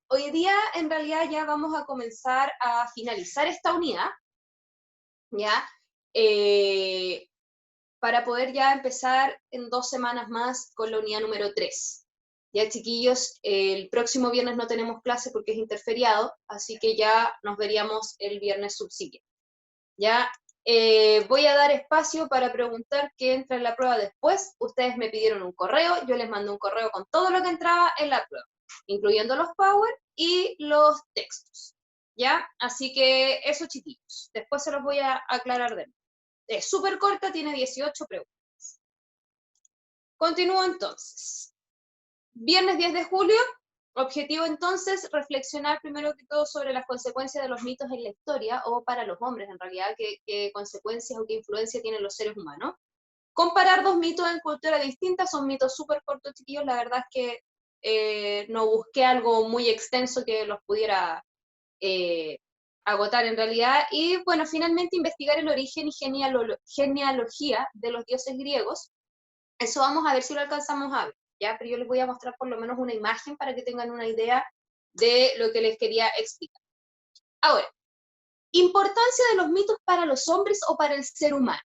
hoy día en realidad ya vamos a comenzar a finalizar esta unidad, ¿ya? Eh, para poder ya empezar en 2 semanas más con la unidad número 3. Ya, chiquillos, el próximo viernes no tenemos clase porque es interferiado, así que ya nos veríamos el viernes subsiguiente. Ya, voy a dar espacio para preguntar qué entra en la prueba después. Ustedes me pidieron un correo, yo les mandé un correo con todo lo que entraba en la prueba, incluyendo los power y los textos. ¿Ya? Así que eso, chiquillos. Después se los voy a aclarar de nuevo. Es súper corta, tiene 18 preguntas. Continúo entonces. Viernes 10 de julio, objetivo entonces, reflexionar primero que todo sobre las consecuencias de los mitos en la historia, o para los hombres en realidad, qué consecuencias o qué influencia tienen los seres humanos. Comparar dos mitos en culturas distintas, son mitos súper cortos, chiquillos, la verdad es que no busqué algo muy extenso que los pudiera agotar en realidad, y bueno, finalmente investigar el origen y genealogía de los dioses griegos. Eso vamos a ver si lo alcanzamos a ver, ¿ya? Pero yo les voy a mostrar por lo menos una imagen para que tengan una idea de lo que les quería explicar. Ahora, importancia de los mitos para los hombres o para el ser humano.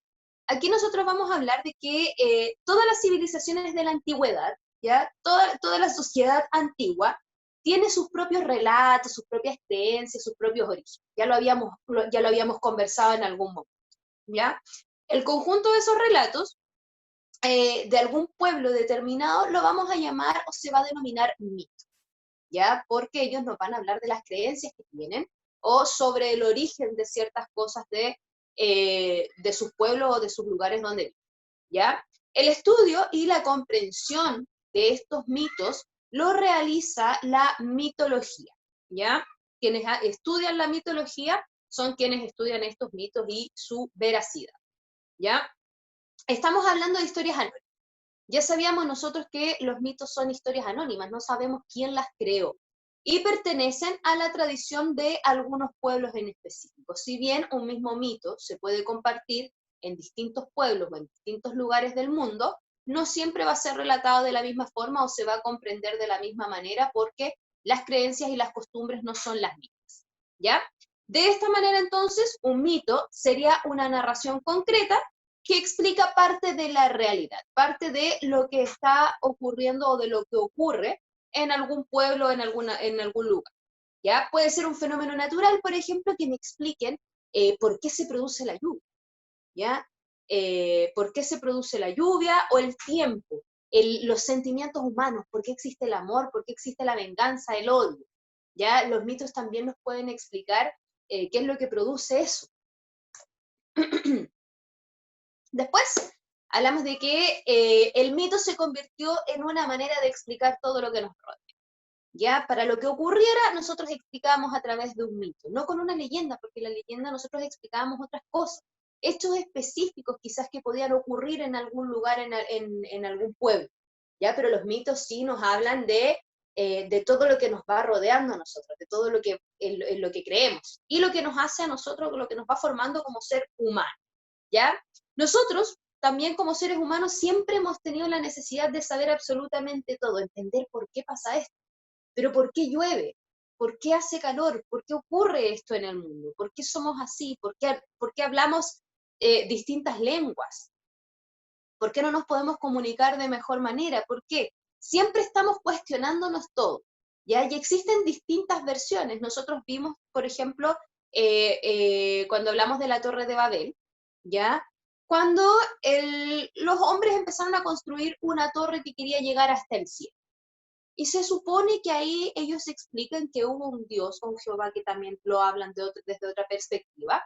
Aquí nosotros vamos a hablar de que todas las civilizaciones de la antigüedad, ¿ya? Toda la sociedad antigua tiene sus propios relatos, sus propias creencias, sus propios orígenes. Ya lo habíamos conversado en algún momento, ¿ya? El conjunto de esos relatos de algún pueblo determinado lo vamos a llamar o se va a denominar mito, ¿ya? Porque ellos nos van a hablar de las creencias que tienen o sobre el origen de ciertas cosas de sus pueblos o de sus lugares donde viven, ¿ya? El estudio y la comprensión de estos mitos lo realiza la mitología, ¿ya? Quienes estudian la mitología son quienes estudian estos mitos y su veracidad, ¿ya? Estamos hablando de historias anónimas. Ya sabíamos nosotros que los mitos son historias anónimas, no sabemos quién las creó, y pertenecen a la tradición de algunos pueblos en específico. Si bien un mismo mito se puede compartir en distintos pueblos o en distintos lugares del mundo, no siempre va a ser relatado de la misma forma o se va a comprender de la misma manera porque las creencias y las costumbres no son las mismas, ¿ya? De esta manera, entonces, un mito sería una narración concreta que explica parte de la realidad, parte de lo que está ocurriendo o de lo que ocurre en algún pueblo, en algún lugar. ¿Ya? Puede ser un fenómeno natural, por ejemplo, que me expliquen por qué se produce la lluvia, ¿ya? ¿Por qué se produce la lluvia o el tiempo? Los sentimientos humanos, por qué existe el amor, por qué existe la venganza, el odio. ¿Ya? Los mitos también nos pueden explicar qué es lo que produce eso. Después hablamos de que el mito se convirtió en una manera de explicar todo lo que nos rodea. Ya, para lo que ocurriera, nosotros explicábamos a través de un mito, no con una leyenda, porque la leyenda nosotros explicábamos otras cosas, hechos específicos quizás que podían ocurrir en algún lugar, en algún pueblo, ya, pero los mitos sí nos hablan de todo lo que nos va rodeando a nosotros, de todo lo que, en lo que creemos, y lo que nos hace a nosotros, lo que nos va formando como ser humano, ¿ya? Nosotros, también como seres humanos, siempre hemos tenido la necesidad de saber absolutamente todo, entender por qué pasa esto, pero ¿por qué llueve? ¿Por qué hace calor? ¿Por qué ocurre esto en el mundo? ¿Por qué somos así? ¿Por qué hablamos distintas lenguas? ¿Por qué no nos podemos comunicar de mejor manera? ¿Por qué? Siempre estamos cuestionándonos todo, ¿ya? Y existen distintas versiones. Nosotros vimos, por ejemplo, cuando hablamos de la Torre de Babel, ¿ya? Cuando los hombres empezaron a construir una torre que quería llegar hasta el cielo. Y se supone que ahí ellos explican que hubo un Dios, un Jehová, que también lo hablan desde otra perspectiva,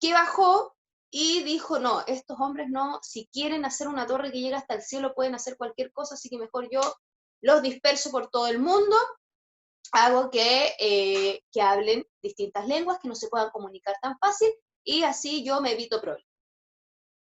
que bajó y dijo, no, estos hombres no, si quieren hacer una torre que llega hasta el cielo, pueden hacer cualquier cosa, así que mejor yo los disperso por todo el mundo, hago que hablen distintas lenguas, que no se puedan comunicar tan fácil, y así yo me evito problemas.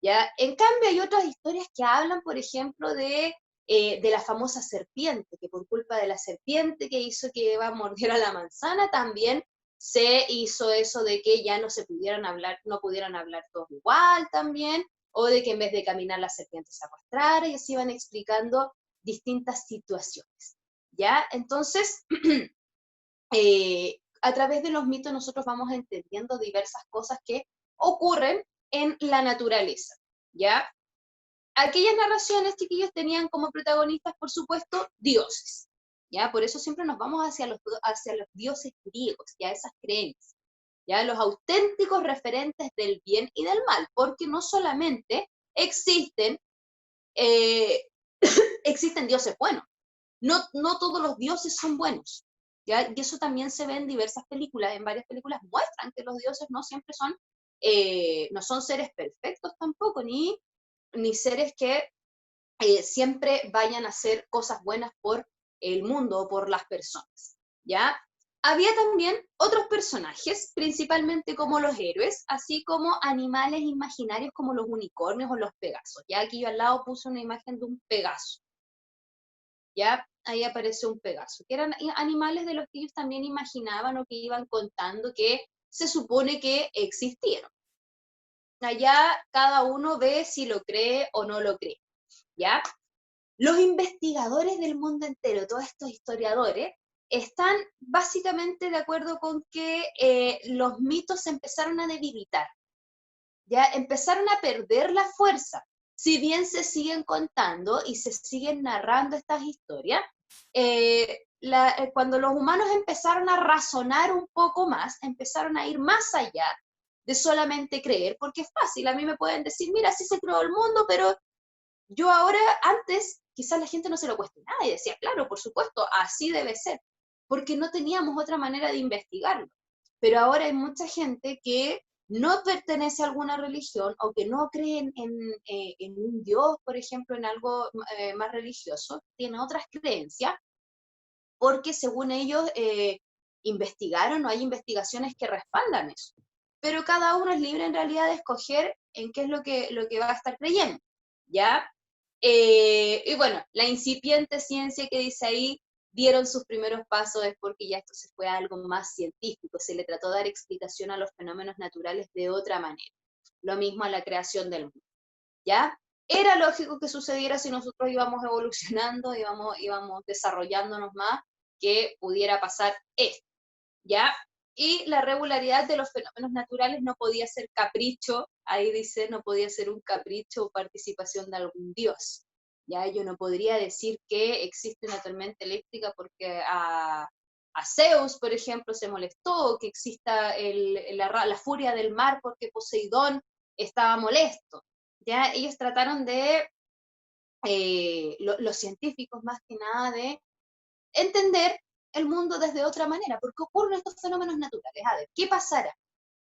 ¿Ya? En cambio, hay otras historias que hablan, por ejemplo, de la famosa serpiente, que por culpa de la serpiente que hizo que Eva mordiera la manzana, también se hizo eso de que ya no se pudieran hablar, no pudieran hablar todos igual también, o de que en vez de caminar la serpiente se arrastrara, y así van explicando distintas situaciones. ¿Ya? Entonces, a través de los mitos nosotros vamos entendiendo diversas cosas que ocurren en la naturaleza, ¿ya? Aquellas narraciones, chiquillos, tenían como protagonistas, por supuesto, dioses, ¿ya? Por eso siempre nos vamos hacia los dioses griegos, ya esas creencias, ¿ya? Los auténticos referentes del bien y del mal, porque no solamente existen, eh, existen dioses buenos, no todos los dioses son buenos, ¿ya? Y eso también se ve en diversas películas, en varias películas muestran que los dioses no siempre son, no son seres perfectos tampoco, ni seres que siempre vayan a hacer cosas buenas por el mundo o por las personas, ¿ya? Había también otros personajes, principalmente como los héroes, así como animales imaginarios como los unicornios o los pegasos. Ya aquí yo al lado puse una imagen de un pegaso, ¿ya? Ahí aparece un pegaso, que eran animales de los que ellos también imaginaban o que iban contando que se supone que existieron. Allá cada uno ve si lo cree o no lo cree, ¿ya? Los investigadores del mundo entero, todos estos historiadores, están básicamente de acuerdo con que los mitos se empezaron a debilitar, ya empezaron a perder la fuerza. Si bien se siguen contando y se siguen narrando estas historias, cuando los humanos empezaron a razonar un poco más, empezaron a ir más allá de solamente creer, porque es fácil, a mí me pueden decir, mira, así se creó el mundo, pero yo ahora, antes, quizás la gente no se lo cuestionaba y decía, claro, por supuesto, así debe ser, porque no teníamos otra manera de investigarlo. Pero ahora hay mucha gente que no pertenece a alguna religión o que no cree en un Dios, por ejemplo, en algo más religioso, tiene otras creencias, porque según ellos investigaron o hay investigaciones que respaldan eso. Pero cada uno es libre en realidad de escoger en qué es lo que va a estar creyendo, ¿ya? Y bueno, la incipiente ciencia que dice ahí dieron sus primeros pasos es porque ya esto se fue a algo más científico, se le trató de dar explicación a los fenómenos naturales de otra manera. Lo mismo a la creación del mundo, ¿ya? Era lógico que sucediera si nosotros íbamos evolucionando, íbamos desarrollándonos más, que pudiera pasar esto, ¿ya? Y la regularidad de los fenómenos naturales no podía ser capricho, ahí dice, no podía ser un capricho o participación de algún dios, ¿ya? Yo no podría decir que existe una tormenta eléctrica porque a Zeus, por ejemplo, se molestó, que exista la furia del mar porque Poseidón estaba molesto, ¿ya? Ellos trataron de, los científicos más que nada, de entender el mundo desde otra manera, porque ocurren estos fenómenos naturales. A ver, ¿qué pasará?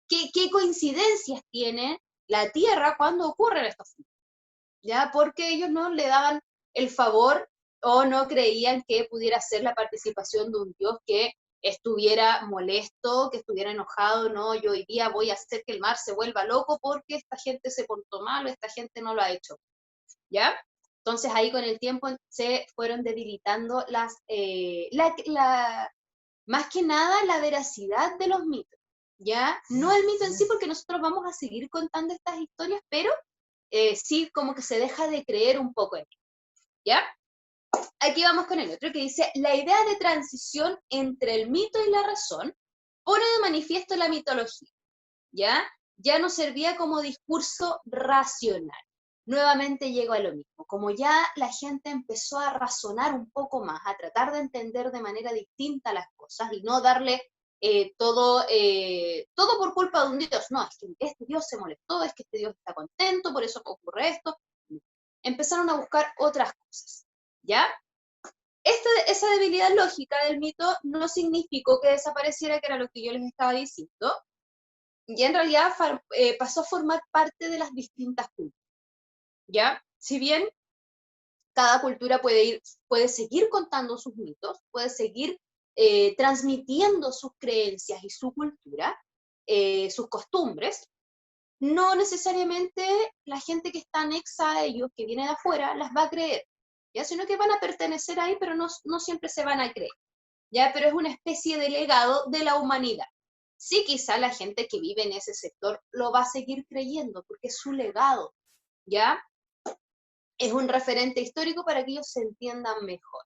¿Qué coincidencias tiene la Tierra cuando ocurren estos fenómenos? ¿Ya? Porque ellos no le daban el favor o no creían que pudiera ser la participación de un Dios que estuviera molesto, que estuviera enojado, no, yo hoy día voy a hacer que el mar se vuelva loco porque esta gente se portó mal o esta gente no lo ha hecho, ¿ya? Entonces ahí con el tiempo se fueron debilitando más que nada la veracidad de los mitos, ¿ya? No el mito en sí, porque nosotros vamos a seguir contando estas historias, pero sí como que se deja de creer un poco en él, ¿ya? Aquí vamos con el otro que dice, la idea de transición entre el mito y la razón pone de manifiesto la mitología, ¿ya? Ya no servía como discurso racional. Nuevamente llego a lo mismo. Como ya la gente empezó a razonar un poco más, a tratar de entender de manera distinta las cosas y no darle todo por culpa de un Dios. No, es que este Dios se molestó, es que este Dios está contento, por eso ocurre esto. Empezaron a buscar otras cosas, ¿ya? Esa debilidad lógica del mito no significó que desapareciera, que era lo que yo les estaba diciendo, y en realidad pasó a formar parte de las distintas culturas, ¿ya? Si bien cada cultura puede seguir contando sus mitos, puede seguir transmitiendo sus creencias y su cultura, sus costumbres, no necesariamente la gente que está anexa a ellos, que viene de afuera, las va a creer, ¿ya? Sino que van a pertenecer ahí, pero no siempre se van a creer, ¿ya? Pero es una especie de legado de la humanidad. Sí, quizá la gente que vive en ese sector lo va a seguir creyendo, porque es su legado, ¿ya? Es un referente histórico para que ellos se entiendan mejor.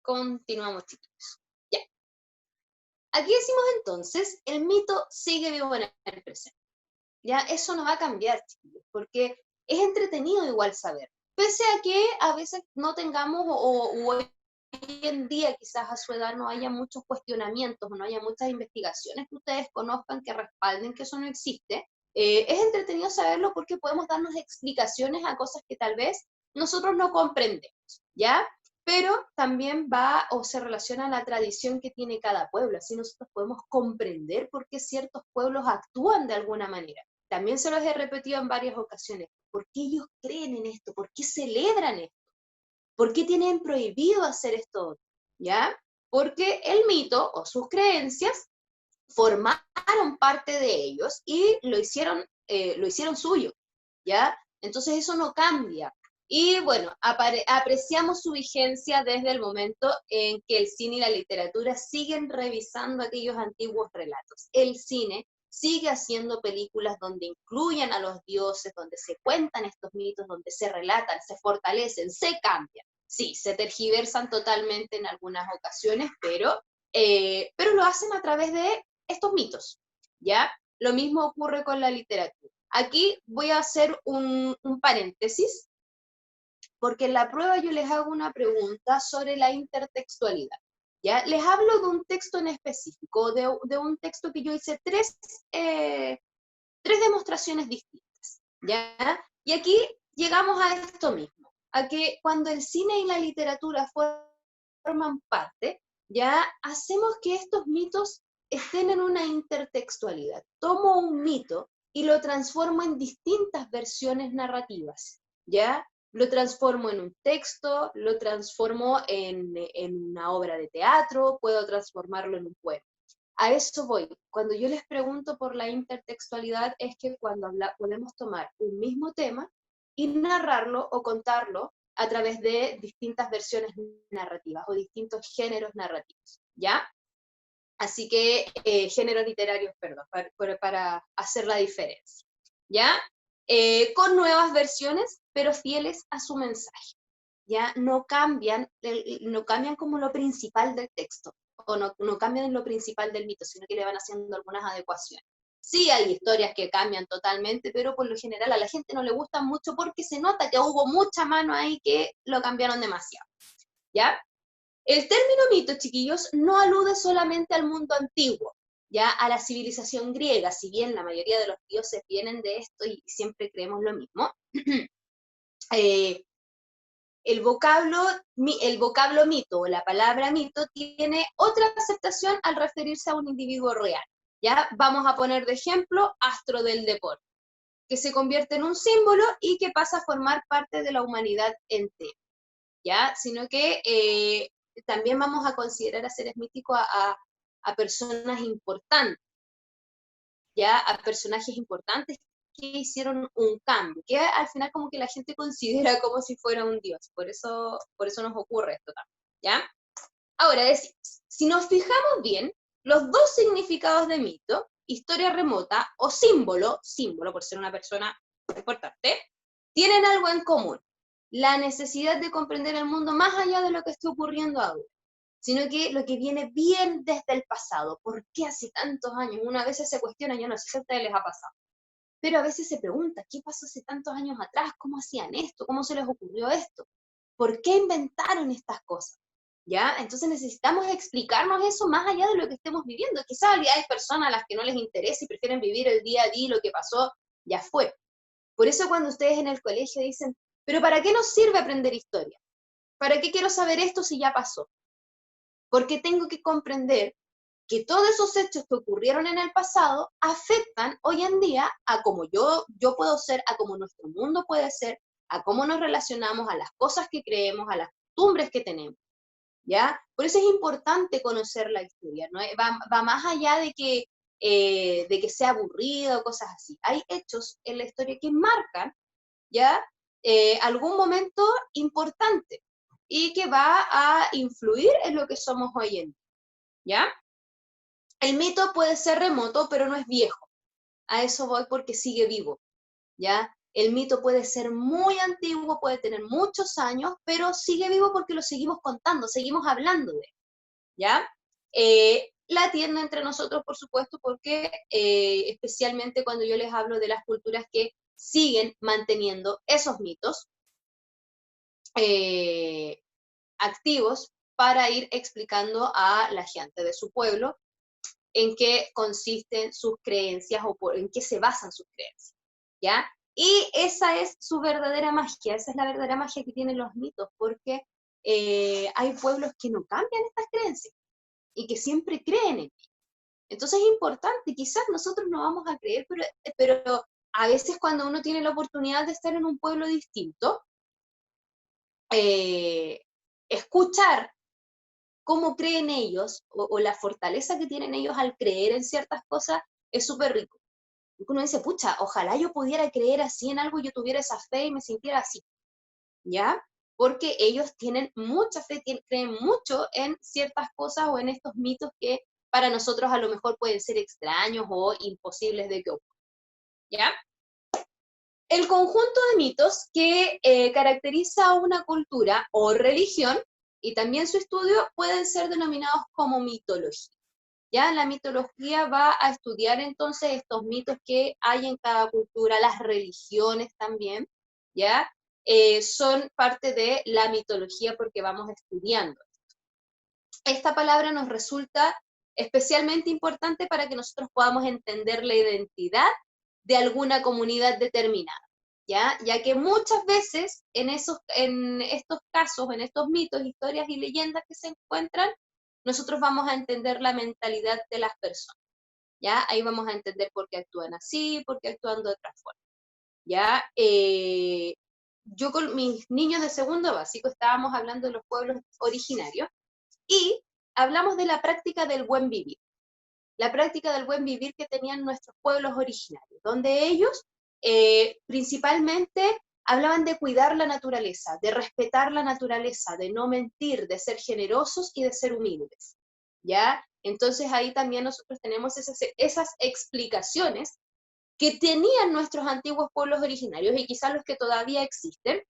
Continuamos, chicos. Ya. Aquí decimos entonces, el mito sigue vivo en el presente. Ya, eso no va a cambiar, chicos, porque es entretenido igual saber. Pese a que a veces no tengamos, o hoy en día quizás a su edad no haya muchos cuestionamientos, o no haya muchas investigaciones que ustedes conozcan que respalden que eso no existe, es entretenido saberlo porque podemos darnos explicaciones a cosas que tal vez nosotros no comprendemos, ¿ya? Pero también va o se relaciona a la tradición que tiene cada pueblo, así nosotros podemos comprender por qué ciertos pueblos actúan de alguna manera. También se los he repetido en varias ocasiones. ¿Por qué ellos creen en esto? ¿Por qué celebran esto? ¿Por qué tienen prohibido hacer esto? ¿Ya? Porque el mito o sus creencias formaron parte de ellos y lo hicieron suyo, ¿ya? Entonces eso no cambia. Y bueno, apreciamos su vigencia desde el momento en que el cine y la literatura siguen revisando aquellos antiguos relatos. El cine sigue haciendo películas donde incluyen a los dioses, donde se cuentan estos mitos, donde se relatan, se fortalecen, se cambian. Sí, se tergiversan totalmente en algunas ocasiones, pero lo hacen a través de estos mitos, ¿ya? Lo mismo ocurre con la literatura. Aquí voy a hacer un paréntesis, porque en la prueba yo les hago una pregunta sobre la intertextualidad, ¿ya? Les hablo de un texto en específico, de un texto que yo hice tres demostraciones distintas, ¿ya? Y aquí llegamos a esto mismo, a que cuando el cine y la literatura forman parte, ya hacemos que estos mitos estén en una intertextualidad. Tomo un mito y lo transformo en distintas versiones narrativas, ¿ya? Lo transformo en un texto, lo transformo en una obra de teatro, puedo transformarlo en un poema. A eso voy. Cuando yo les pregunto por la intertextualidad es que cuando podemos tomar un mismo tema y narrarlo o contarlo a través de distintas versiones narrativas o distintos géneros narrativos, ¿ya? Así que géneros literarios, perdón, para hacer la diferencia, ¿ya? Con nuevas versiones, pero fieles a su mensaje, ¿ya? No cambian como lo principal del texto, o no cambian lo principal del mito, sino que le van haciendo algunas adecuaciones. Sí hay historias que cambian totalmente, pero por lo general a la gente no le gustan mucho porque se nota que hubo mucha mano ahí que lo cambiaron demasiado, ¿ya? El término mito, chiquillos, no alude solamente al mundo antiguo, ya a la civilización griega, si bien la mayoría de los dioses vienen de esto y siempre creemos lo mismo. eh, el vocablo mito o la palabra mito tiene otra aceptación al referirse a un individuo real. Ya vamos a poner de ejemplo astro del deporte, que se convierte en un símbolo y que pasa a formar parte de la humanidad entera, ¿ya? Sino que también vamos a considerar a seres míticos a personas importantes, ¿ya? A personajes importantes que hicieron un cambio, que al final como que la gente considera como si fuera un dios, por eso nos ocurre esto también, ¿ya? Ahora decimos, si nos fijamos bien, los dos significados de mito, historia remota o símbolo por ser una persona importante, tienen algo en común, la necesidad de comprender el mundo más allá de lo que esté ocurriendo ahora, sino que lo que viene bien desde el pasado. ¿Por qué hace tantos años? Una vez se cuestiona, yo no sé si a ustedes les ha pasado, pero a veces se pregunta, ¿qué pasó hace tantos años atrás? ¿Cómo hacían esto? ¿Cómo se les ocurrió esto? ¿Por qué inventaron estas cosas? ¿Ya? Entonces necesitamos explicarnos eso más allá de lo que estemos viviendo. Quizás hay personas a las que no les interesa y prefieren vivir el día a día, lo que pasó ya fue. Por eso cuando ustedes en el colegio dicen, pero ¿para qué nos sirve aprender historia? ¿Para qué quiero saber esto si ya pasó? Porque tengo que comprender que todos esos hechos que ocurrieron en el pasado afectan hoy en día a cómo yo puedo ser, a cómo nuestro mundo puede ser, a cómo nos relacionamos, a las cosas que creemos, a las costumbres que tenemos, ¿ya? Por eso es importante conocer la historia, ¿no? Va más allá de que sea aburrido o cosas así. Hay hechos en la historia que marcan, ¿ya? Algún momento importante y que va a influir en lo que somos hoy en día, ¿ya? El mito puede ser remoto, pero no es viejo. A eso voy porque sigue vivo, ¿ya? El mito puede ser muy antiguo, puede tener muchos años, pero sigue vivo porque lo seguimos contando, seguimos hablando de él, ¿ya? La atiendo entre nosotros, por supuesto, porque especialmente cuando yo les hablo de las culturas que siguen manteniendo esos mitos activos para ir explicando a la gente de su pueblo en qué consisten sus creencias o en qué se basan sus creencias, ¿ya? Y esa es su verdadera magia, esa es la verdadera magia que tienen los mitos, porque hay pueblos que no cambian estas creencias y que siempre creen en ellas. Entonces es importante, quizás nosotros no vamos a creer, pero a veces cuando uno tiene la oportunidad de estar en un pueblo distinto, escuchar cómo creen ellos o la fortaleza que tienen ellos al creer en ciertas cosas es súper rico. Uno dice, pucha, ojalá yo pudiera creer así en algo, yo tuviera esa fe y me sintiera así, ¿ya? Porque ellos tienen mucha fe, creen mucho en ciertas cosas o en estos mitos que para nosotros a lo mejor pueden ser extraños o imposibles de que ocurran, ¿ya? El conjunto de mitos que caracteriza a una cultura o religión y también su estudio pueden ser denominados como mitología. Ya la mitología va a estudiar entonces estos mitos que hay en cada cultura, las religiones también, ¿ya? Son parte de la mitología porque vamos estudiando. Esta palabra nos resulta especialmente importante para que nosotros podamos entender la identidad de alguna comunidad determinada, ¿ya? Ya que muchas veces en estos casos, en estos mitos, historias y leyendas que se encuentran, nosotros vamos a entender la mentalidad de las personas, ¿ya? Ahí vamos a entender por qué actúan así, por qué actúan de otra forma, ¿ya? Yo con mis niños de segundo básico estábamos hablando de los pueblos originarios y hablamos de la práctica del buen vivir. La práctica del buen vivir que tenían nuestros pueblos originarios, donde ellos principalmente hablaban de cuidar la naturaleza, de respetar la naturaleza, de no mentir, de ser generosos y de ser humildes, ¿ya? Entonces ahí también nosotros tenemos esas explicaciones que tenían nuestros antiguos pueblos originarios y quizás los que todavía existen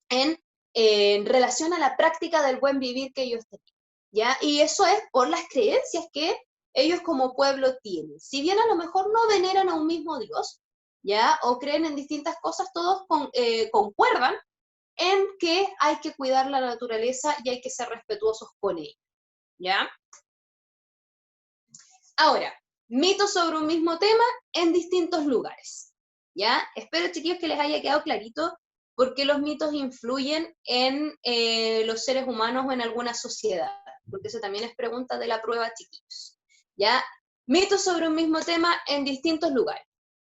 en relación a la práctica del buen vivir que ellos tenían, ¿ya? Y eso es por las creencias que ellos como pueblo tienen. Si bien a lo mejor no veneran a un mismo Dios, ¿ya? O creen en distintas cosas, todos concuerdan en que hay que cuidar la naturaleza y hay que ser respetuosos con ella, ¿ya? Ahora, mitos sobre un mismo tema en distintos lugares, ¿ya? Espero, chiquillos, que les haya quedado clarito por qué los mitos influyen en los seres humanos o en alguna sociedad, porque eso también es pregunta de la prueba, chiquillos, ¿ya? Mitos sobre un mismo tema en distintos lugares.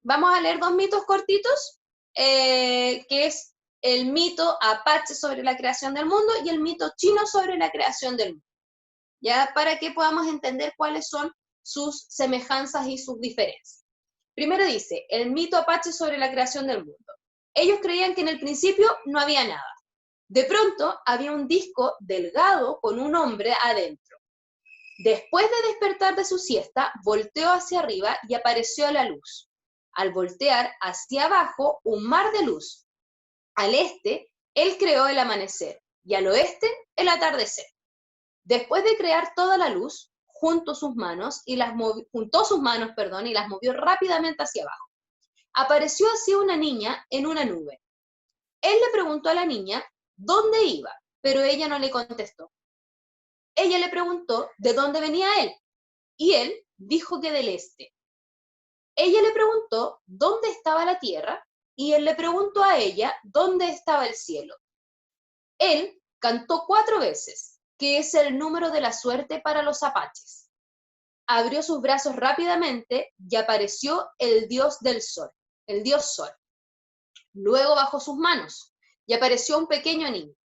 Vamos a leer dos mitos cortitos, que es el mito apache sobre la creación del mundo y el mito chino sobre la creación del mundo, ¿ya? Para que podamos entender cuáles son sus semejanzas y sus diferencias. Primero dice, el mito apache sobre la creación del mundo. Ellos creían que en el principio no había nada. De pronto había un disco delgado con un hombre adentro. Después de despertar de su siesta, volteó hacia arriba y apareció la luz. Al voltear hacia abajo, un mar de luz. Al este, él creó el amanecer y al oeste, el atardecer. Después de crear toda la luz, juntó sus manos, y las movió rápidamente hacia abajo. Apareció así una niña en una nube. Él le preguntó a la niña dónde iba, pero ella no le contestó. Ella le preguntó de dónde venía él, y él dijo que del este. Ella le preguntó dónde estaba la tierra, y él le preguntó a ella dónde estaba el cielo. Él cantó 4 veces, que es el número de la suerte para los apaches. Abrió sus brazos rápidamente y apareció el dios del sol, el dios sol. Luego bajó sus manos y apareció un pequeño niño.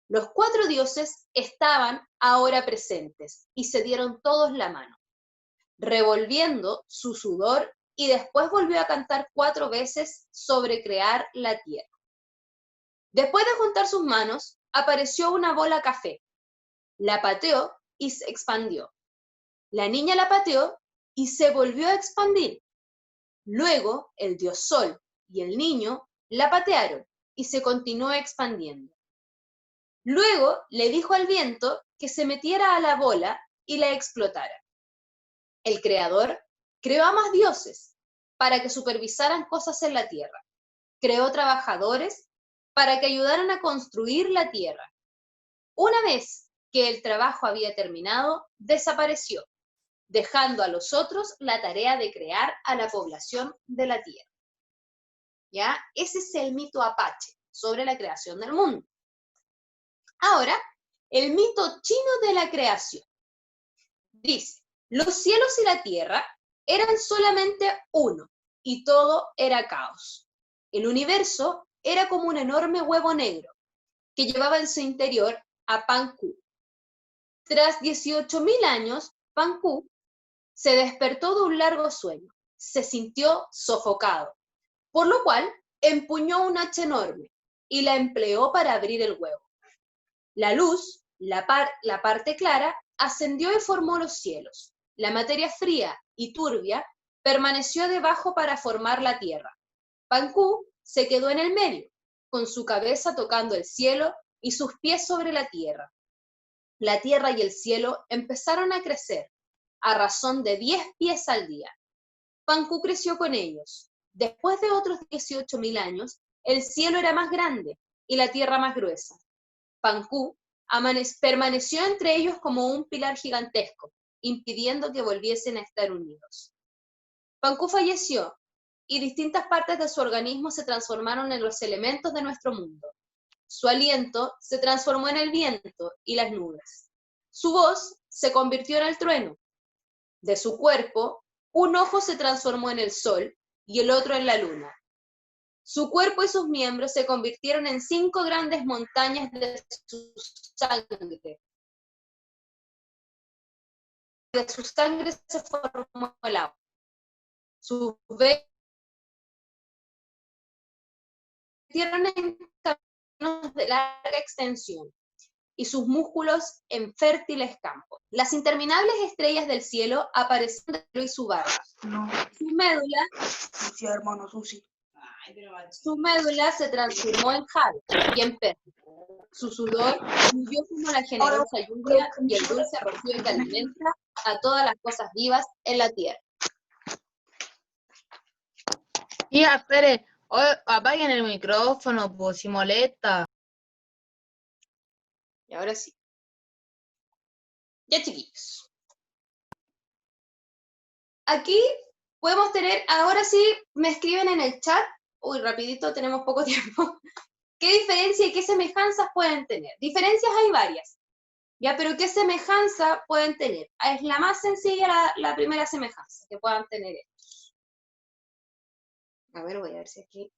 Los 4 dioses estaban ahora presentes y se dieron todos la mano, revolviendo su sudor, y después volvió a cantar 4 veces sobre crear la tierra. Después de juntar sus manos, apareció una bola café. La pateó y se expandió. La niña la pateó y se volvió a expandir. Luego, el dios Sol y el niño la patearon y se continuó expandiendo. Luego le dijo al viento que se metiera a la bola y la explotara. El creador creó a más dioses para que supervisaran cosas en la tierra. Creó trabajadores para que ayudaran a construir la tierra. Una vez que el trabajo había terminado, desapareció, dejando a los otros la tarea de crear a la población de la tierra. ¿Ya? Ese es el mito apache sobre la creación del mundo. Ahora, el mito chino de la creación. Dice, los cielos y la tierra eran solamente uno y todo era caos. El universo era como un enorme huevo negro que llevaba en su interior a Pan Ku. Tras 18.000 años, Pan Ku se despertó de un largo sueño, se sintió sofocado, por lo cual empuñó un hacha enorme y la empleó para abrir el huevo. La luz, la parte clara, ascendió y formó los cielos. La materia fría y turbia permaneció debajo para formar la tierra. Pan Ku se quedó en el medio, con su cabeza tocando el cielo y sus pies sobre la tierra. La tierra y el cielo empezaron a crecer, a razón de 10 pies al día. Pan Ku creció con ellos. Después de otros 18.000 años, el cielo era más grande y la tierra más gruesa. Pan Ku permaneció entre ellos como un pilar gigantesco, impidiendo que volviesen a estar unidos. Pan Ku falleció y distintas partes de su organismo se transformaron en los elementos de nuestro mundo. Su aliento se transformó en el viento y las nubes. Su voz se convirtió en el trueno. De su cuerpo, un ojo se transformó en el sol y el otro en la luna. Su cuerpo y sus miembros se convirtieron en 5 grandes montañas de su sangre. De su sangre se formó el agua. Sus venas se convirtieron en caminos de larga extensión y sus músculos en fértiles campos. Las interminables estrellas del cielo aparecieron de y su barba. No. Su médula, Sí, hermano, Susi. su médula se transformó en jade y en perla. Su sudor fluyó como la generosa lluvia y el dulce rocío que alimenta a todas las cosas vivas en la tierra. Tía, espere, apaguen el micrófono, pues si molesta. Y ahora sí. Ya, chiquillos. Aquí podemos tener, ahora sí, me escriben en el chat. Uy, rapidito, tenemos poco tiempo. ¿Qué diferencia y qué semejanzas pueden tener? Diferencias hay varias, ¿ya? Pero ¿qué semejanza pueden tener? Es la más sencilla la primera semejanza que puedan tener estos. A ver, voy a ver si aquí...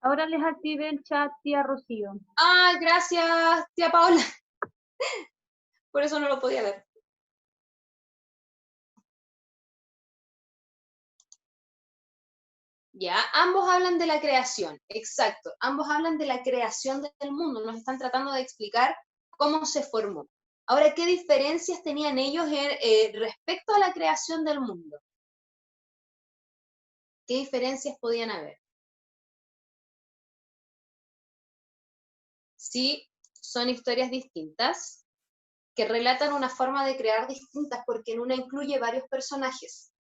Ahora les activé el chat, tía Rocío. Ah, gracias, tía Paola. Por eso no lo podía ver. Ya, ambos hablan de la creación, exacto. Ambos hablan de la creación del mundo. Nos están tratando de explicar cómo se formó. Ahora, ¿qué diferencias tenían ellos respecto a la creación del mundo? ¿Qué diferencias podían haber? Sí, son historias distintas que relatan una forma de crear distintas porque en una incluye varios personajes.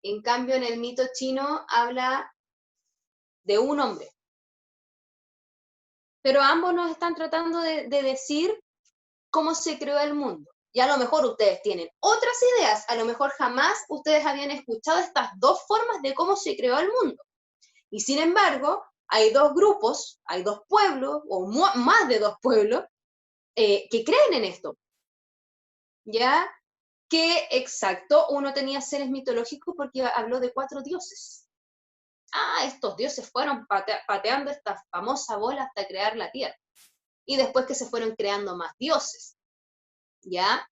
En cambio, en el mito chino habla de un hombre. Pero ambos nos están tratando de decir cómo se creó el mundo. Y a lo mejor ustedes tienen otras ideas, a lo mejor jamás ustedes habían escuchado estas dos formas de cómo se creó el mundo. Y sin embargo, hay dos grupos, hay dos pueblos, o más de dos pueblos, que creen en esto. ¿Ya? Que exacto, uno tenía seres mitológicos porque habló de 4 dioses. Ah, estos dioses fueron pateando esta famosa bola hasta crear la tierra. Y después que se fueron creando más dioses. ¿Ya?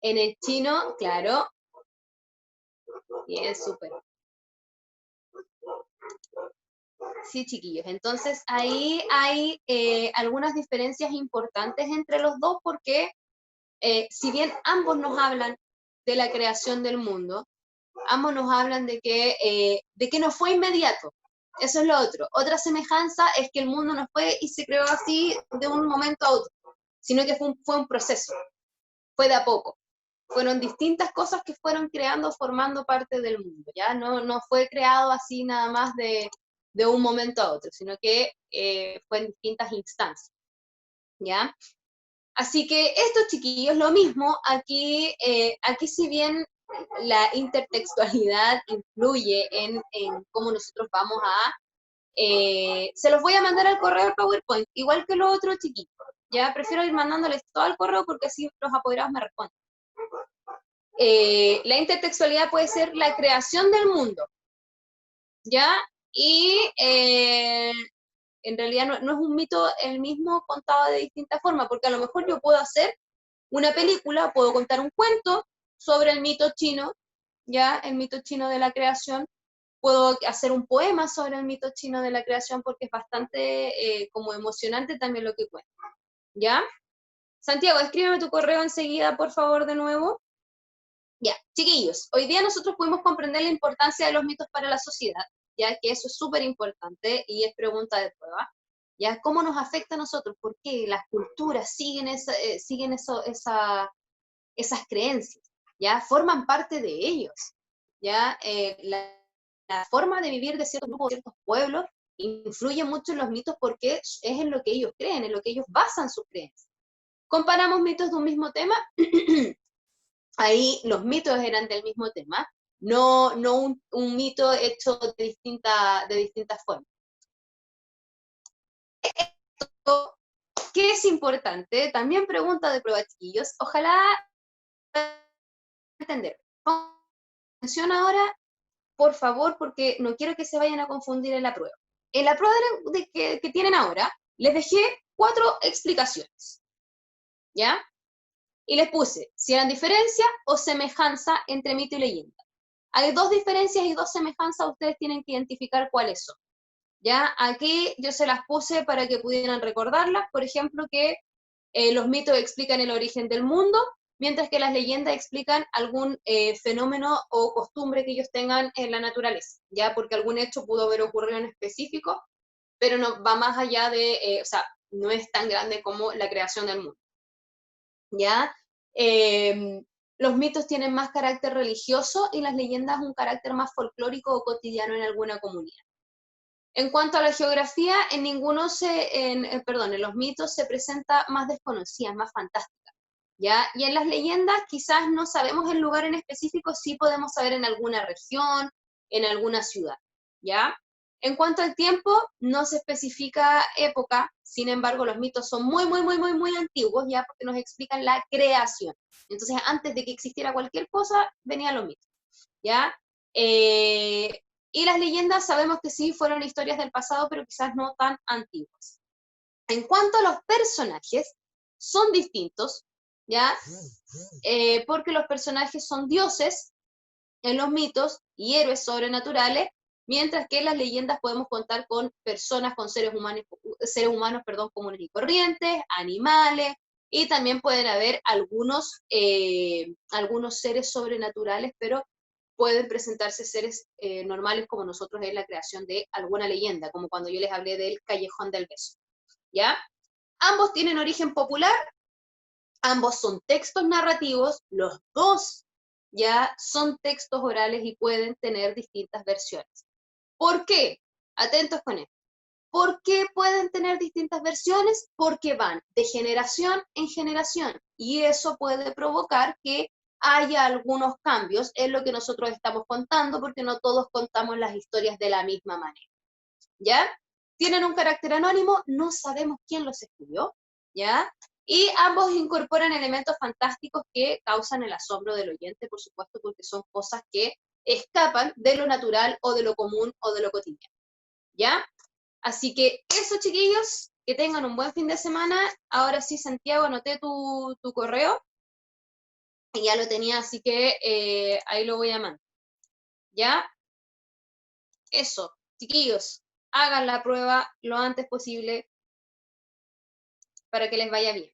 En el chino, claro. Bien, súper. Sí, chiquillos. Entonces, ahí hay algunas diferencias importantes entre los dos porque si bien ambos nos hablan de la creación del mundo, Ambos nos hablan de que no fue inmediato. Eso es lo otro. Otra semejanza es que el mundo no fue y se creó así de un momento a otro, sino que fue un proceso, fue de a poco. Fueron distintas cosas que fueron creando, formando parte del mundo, ¿ya? No fue creado así nada más de un momento a otro, sino que fue en distintas instancias, ¿ya? Así que estos chiquillos, lo mismo, aquí si bien la intertextualidad influye en cómo nosotros vamos se los voy a mandar al correo del PowerPoint, igual que los otros chiquillos, ya prefiero ir mandándoles todo al correo porque así los apoderados me responden. La intertextualidad puede ser la creación del mundo, ¿ya? Y en realidad no es un mito el mismo contado de distintas formas, porque a lo mejor yo puedo hacer una película, puedo contar un cuento sobre el mito chino, ¿ya? El mito chino de la creación. Puedo hacer un poema sobre el mito chino de la creación porque es bastante como emocionante también lo que cuenta, ¿ya? Santiago, escríbeme tu correo enseguida, por favor, de nuevo. Ya, chiquillos, hoy día nosotros pudimos comprender la importancia de los mitos para la sociedad, ya que eso es súper importante y es pregunta de prueba. ¿Ya? ¿Cómo nos afecta a nosotros? ¿Por qué las culturas siguen esas creencias? ¿Ya? Forman parte de ellos. ¿Ya? La forma de vivir de ciertos grupos, de ciertos pueblos, influye mucho en los mitos porque es en lo que ellos creen, en lo que ellos basan sus creencias. Comparamos mitos de un mismo tema, ahí los mitos eran del mismo tema, no un mito hecho de distintas formas. ¿Qué es importante? También pregunta de prueba, chiquillos. Ojalá entender. Atención ahora, por favor, porque no quiero que se vayan a confundir en la prueba. En la prueba que tienen ahora, les dejé 4 explicaciones, ¿ya? Y les puse si eran diferencia o semejanza entre mito y leyenda. Hay 2 diferencias y 2 semejanzas, ustedes tienen que identificar cuáles son. ¿Ya? Aquí yo se las puse para que pudieran recordarlas, por ejemplo, que los mitos explican el origen del mundo, mientras que las leyendas explican algún fenómeno o costumbre que ellos tengan en la naturaleza, ¿ya? Porque algún hecho pudo haber ocurrido en específico, pero no va más allá de, o sea, no es tan grande como la creación del mundo, ¿ya? Los mitos tienen más carácter religioso y las leyendas un carácter más folclórico o cotidiano en alguna comunidad. En cuanto a la geografía, en los mitos se presenta más desconocida, más fantástica, ¿ya? Y en las leyendas quizás no sabemos el lugar en específico, sí podemos saber en alguna región, en alguna ciudad, ¿ya? En cuanto al tiempo, no se especifica época, sin embargo, los mitos son muy, muy, muy, muy, muy antiguos, ¿ya? Porque nos explican la creación. Entonces, antes de que existiera cualquier cosa, venían los mitos, ¿ya? Y las leyendas sabemos que sí fueron historias del pasado, pero quizás no tan antiguas. En cuanto a los personajes, son distintos, ¿ya? Porque los personajes son dioses en los mitos y héroes sobrenaturales, mientras que en las leyendas podemos contar con personas, con seres humanos, comunes y corrientes, animales, y también pueden haber algunos seres sobrenaturales, pero pueden presentarse seres normales como nosotros en la creación de alguna leyenda, como cuando yo les hablé del Callejón del Beso, ¿ya? Ambos tienen origen popular, ambos son textos narrativos, los dos ya son textos orales y pueden tener distintas versiones. ¿Por qué? Atentos con esto. ¿Por qué pueden tener distintas versiones? Porque van de generación en generación y eso puede provocar que haya algunos cambios en lo que nosotros estamos contando, porque no todos contamos las historias de la misma manera, ¿ya? Tienen un carácter anónimo, no sabemos quién los escribió, ¿ya? Y ambos incorporan elementos fantásticos que causan el asombro del oyente, por supuesto, porque son cosas que escapan de lo natural o de lo común o de lo cotidiano, ¿ya? Así que eso, chiquillos, que tengan un buen fin de semana. Ahora sí, Santiago, anoté tu correo y ya lo tenía, así que ahí lo voy a mandar. ¿Ya? Eso, chiquillos, hagan la prueba lo antes posible para que les vaya bien.